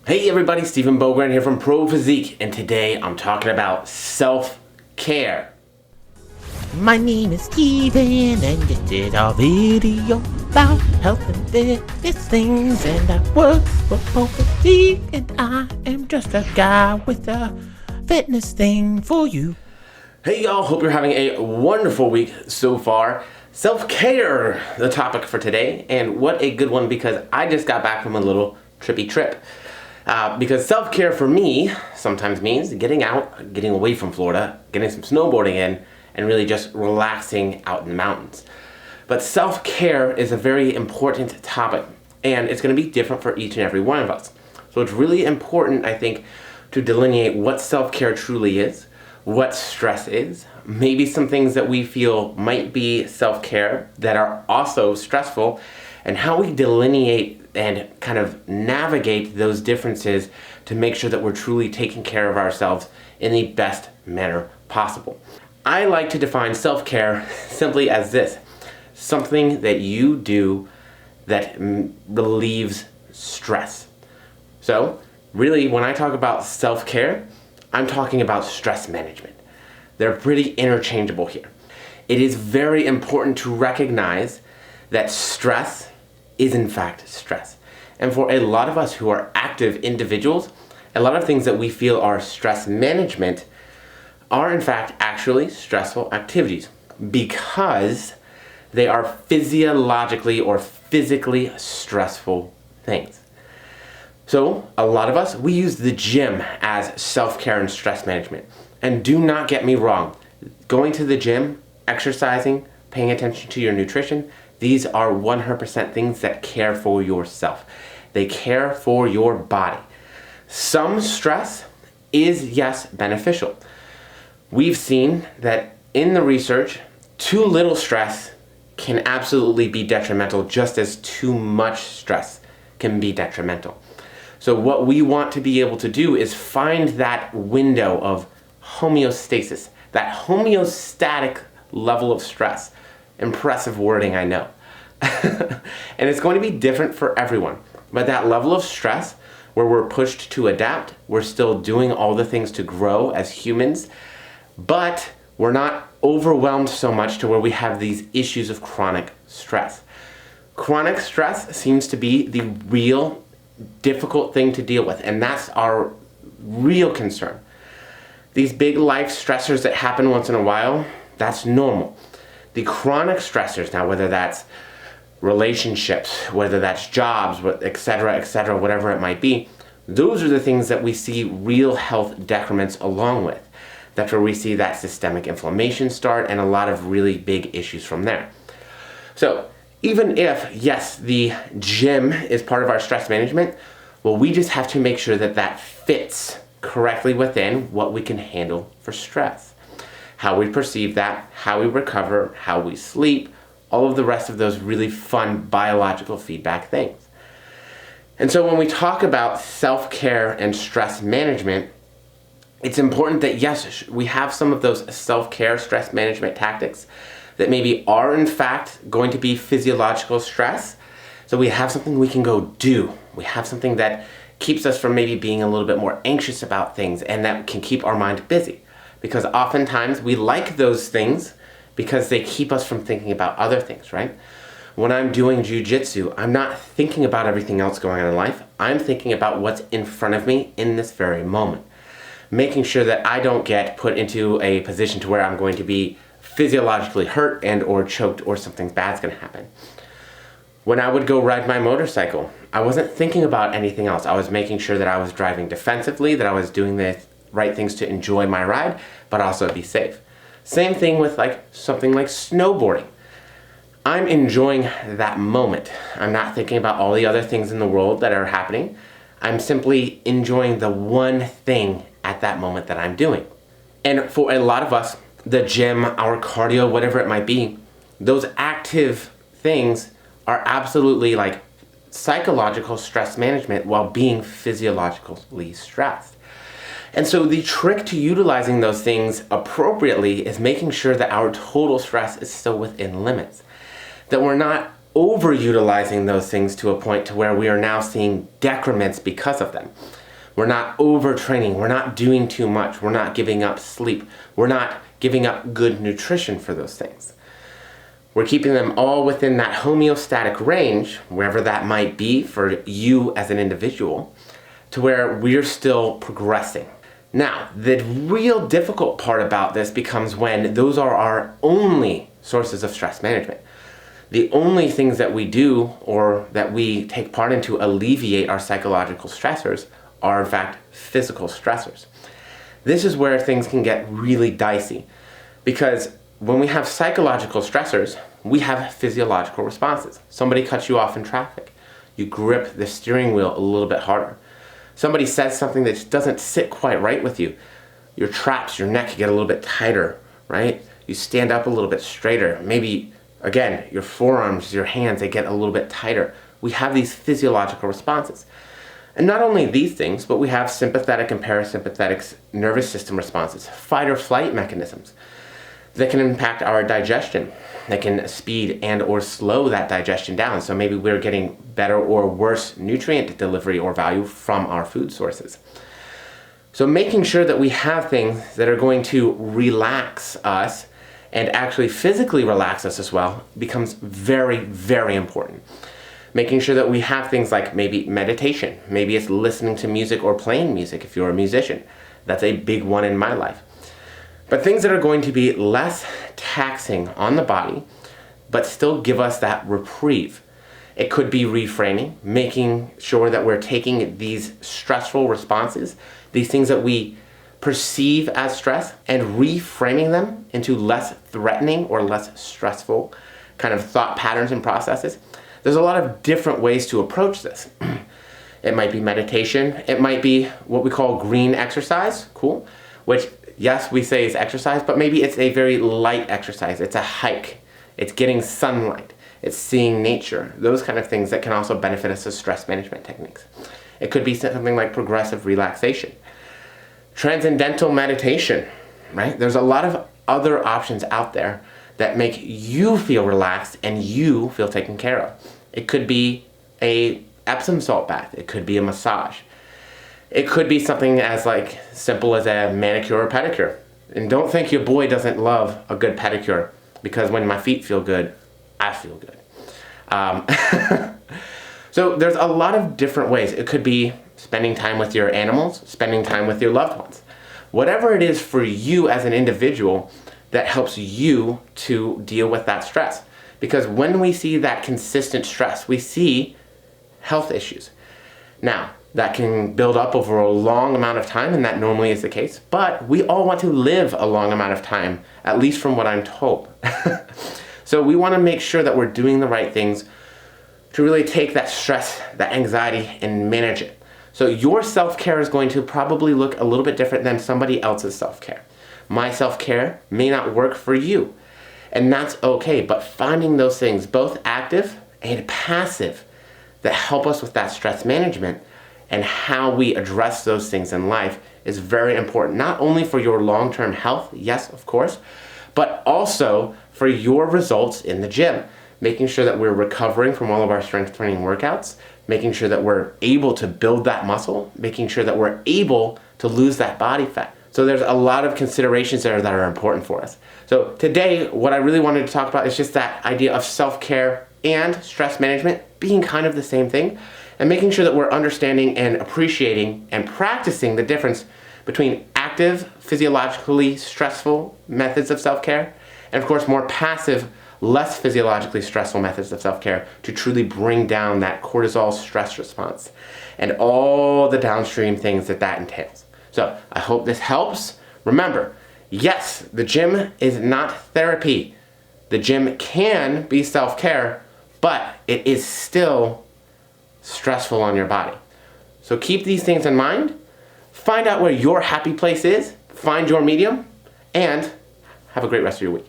Hey everybody, Stephen Bogran here from Pro Physique, and today I'm talking about self-care. My name is Steven, and this is our video about health and fitness things. And I work for Pro Physique, and I am just a guy with a fitness thing for you. Hey y'all, hope you're having a wonderful week so far. Self-care, the topic for today, and what a good one because I just got back from a little trippy trip. Because self-care for me sometimes means getting out, getting away from Florida, getting some snowboarding in, and really just relaxing out in the mountains. But self-care is a very important topic, and it's going to be different for each and every one of us. So it's really important, I think, to delineate what self-care truly is, what stress is, maybe some things that we feel might be self-care that are also stressful, and how we delineate and kind of navigate those differences to make sure that we're truly taking care of ourselves in the best manner possible. I like to define self-care simply as this: something that you do that relieves stress. So really, when I talk about self-care, I'm talking about stress management. They're pretty interchangeable here. It is very important to recognize that stress is in fact stress. And for a lot of us who are active individuals, a lot of things that we feel are stress management are in fact actually stressful activities because they are physiologically or physically stressful things. So a lot of us, we use the gym as self-care and stress management. And do not get me wrong, going to the gym, exercising, paying attention to your nutrition, these are 100% things that care for yourself. They care for your body. Some stress is, yes, beneficial. We've seen that in the research, too little stress can absolutely be detrimental, just as too much stress can be detrimental. So what we want to be able to do is find that window of homeostasis, that homeostatic level of stress. Impressive wording, I know. And it's going to be different for everyone. But that level of stress where we're pushed to adapt, we're still doing all the things to grow as humans, but we're not overwhelmed so much to where we have these issues of chronic stress. Chronic stress seems to be the real difficult thing to deal with, and that's our real concern. These big life stressors that happen once in a while, that's normal. The chronic stressors now, whether that's relationships, whether that's jobs, etc., whatever it might be, those are the things that we see real health decrements along with. That's where we see that systemic inflammation start and a lot of really big issues from there. So even if, yes, the gym is part of our stress management, well, we just have to make sure that that fits correctly within what we can handle for stress. How we perceive that, how we recover, how we sleep, all of the rest of those really fun biological feedback things. And so when we talk about self-care and stress management, it's important that yes, we have some of those self-care stress management tactics that maybe are in fact going to be physiological stress. So we have something we can go do. We have something that keeps us from maybe being a little bit more anxious about things and that can keep our mind busy. Because oftentimes we like those things because they keep us from thinking about other things, right? When I'm doing jiu-jitsu, I'm not thinking about everything else going on in life. I'm thinking about what's in front of me in this very moment. Making sure that I don't get put into a position to where I'm going to be physiologically hurt and or choked or something bad's gonna happen. When I would go ride my motorcycle, I wasn't thinking about anything else. I was making sure that I was driving defensively, that I was doing the right things to enjoy my ride, but also be safe. Same thing with something like snowboarding. I'm enjoying that moment. I'm not thinking about all the other things in the world that are happening. I'm simply enjoying the one thing at that moment that I'm doing. And for a lot of us, the gym, our cardio, whatever it might be, those active things are absolutely like psychological stress management while being physiologically stressed. And so the trick to utilizing those things appropriately is making sure that our total stress is still within limits. That we're not overutilizing those things to a point to where we are now seeing decrements because of them. We're not overtraining. We're not doing too much. We're not giving up sleep. We're not giving up good nutrition for those things. We're keeping them all within that homeostatic range, wherever that might be for you as an individual, to where we're still progressing. Now, the real difficult part about this becomes when those are our only sources of stress management. The only things that we do or that we take part in to alleviate our psychological stressors are in fact physical stressors. This is where things can get really dicey, because when we have psychological stressors, we have physiological responses. Somebody cuts you off in traffic. You grip the steering wheel a little bit harder. Somebody says something that just doesn't sit quite right with you. Your traps, your neck get a little bit tighter, right? You stand up a little bit straighter. Maybe, again, your forearms, your hands, they get a little bit tighter. We have these physiological responses. And not only these things, but we have sympathetic and parasympathetic nervous system responses, fight or flight mechanisms that can impact our digestion, that can speed and or slow that digestion down. So maybe we're getting better or worse nutrient delivery or value from our food sources. So making sure that we have things that are going to relax us and actually physically relax us as well becomes very, very important. Making sure that we have things like maybe meditation. Maybe it's listening to music or playing music if you're a musician. That's a big one in my life. But things that are going to be less taxing on the body, but still give us that reprieve. It could be reframing, making sure that we're taking these stressful responses, these things that we perceive as stress, and reframing them into less threatening or less stressful kind of thought patterns and processes. There's a lot of different ways to approach this. It might be meditation. It might be what we call green exercise, cool, which yes, we say is exercise, but maybe it's a very light exercise. It's a hike. It's getting sunlight. It's seeing nature. Those kind of things that can also benefit us as stress management techniques. It could be something like progressive relaxation. Transcendental meditation, right? There's a lot of other options out there that make you feel relaxed and you feel taken care of. It could be a Epsom salt bath. It could be a massage. It could be something as like simple as a manicure or pedicure. And don't think your boy doesn't love a good pedicure, because when my feet feel good, I feel good. So there's a lot of different ways. It could be spending time with your animals, spending time with your loved ones. Whatever it is for you as an individual that helps you to deal with that stress. Because when we see that consistent stress, we see health issues. Now, that can build up over a long amount of time, and that normally is the case, but we all want to live a long amount of time, at least from what I'm told. So we want to make sure that we're doing the right things to really take that stress, that anxiety, and manage it. So your self-care is going to probably look a little bit different than somebody else's self-care. My self-care may not work for you, and that's okay, but finding those things, both active and passive, that help us with that stress management and how we address those things in life is very important, not only for your long-term health, yes, of course, but also for your results in the gym. Making sure that we're recovering from all of our strength training workouts, making sure that we're able to build that muscle, making sure that we're able to lose that body fat. So there's a lot of considerations there that are important for us. So today, what I really wanted to talk about is just that idea of self-care and stress management being kind of the same thing, and making sure that we're understanding and appreciating and practicing the difference between active, physiologically stressful methods of self-care, and of course more passive, less physiologically stressful methods of self-care to truly bring down that cortisol stress response and all the downstream things that that entails. So I hope this helps. Remember, yes, the gym is not therapy. The gym can be self-care, but it is still stressful on your body. So keep these things in mind. Find out where your happy place is, find your medium, and have a great rest of your week.